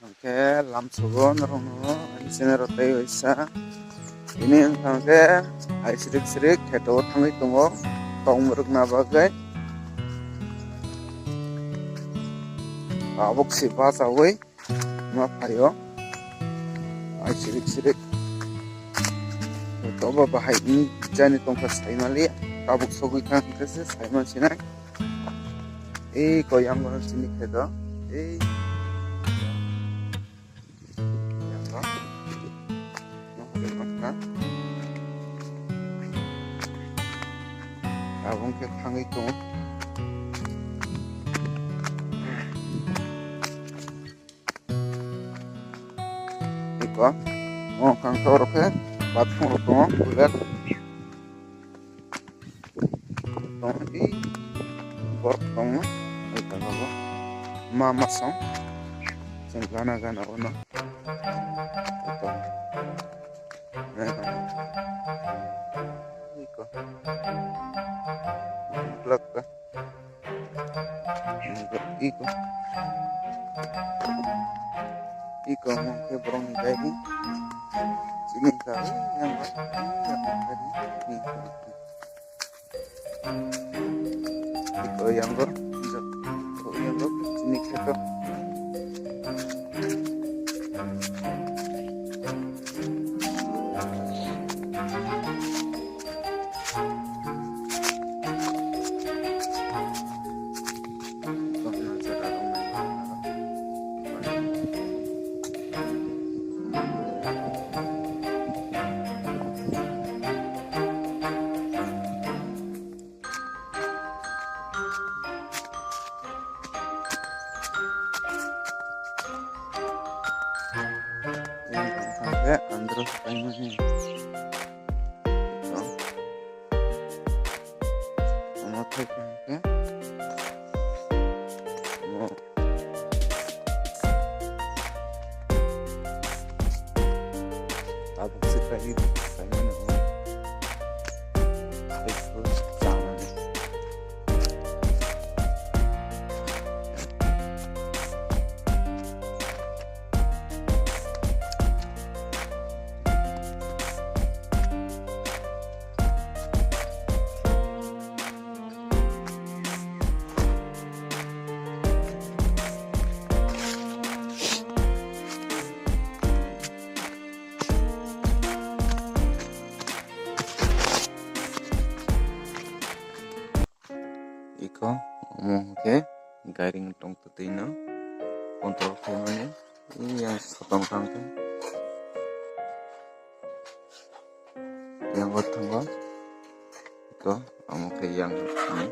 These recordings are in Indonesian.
Oke, lamsugon rono sini rotai waisa. Ini angke ai sirik-sirik keto tangi tungo tong meruk nabagai. Abok si bahasa woi ma payo ai sirik-sirik to ba bahai ni jani tongka sai mali abok sogui kan kese sai man sinai. Ko yang gono sini keto abang ke tangi tungo iko kang toro ke batung tungo bulat tungo borok tungo iko bago mama song sing gana ono iko blok ka iko mo ke borong jadi sini kali yang tadi iko yang gor sini keto andros taimani amo থেকে abok si tadi taimani itu jangan iko omong ke garing tong tutino untuk family ini yang sotong kangkang yang gotong iko omong ke yang ini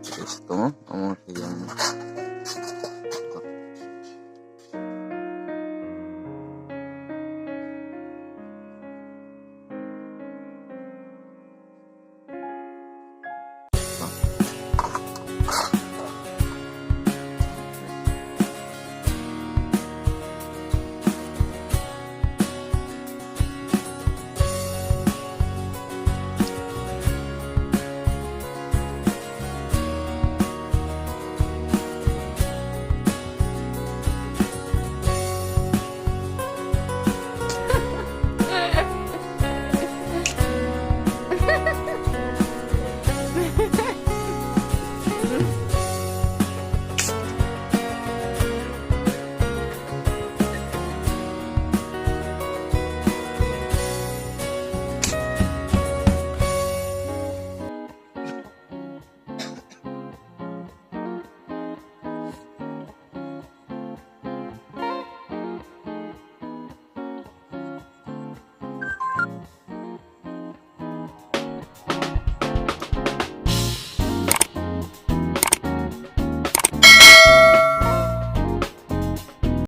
terus omong ke yang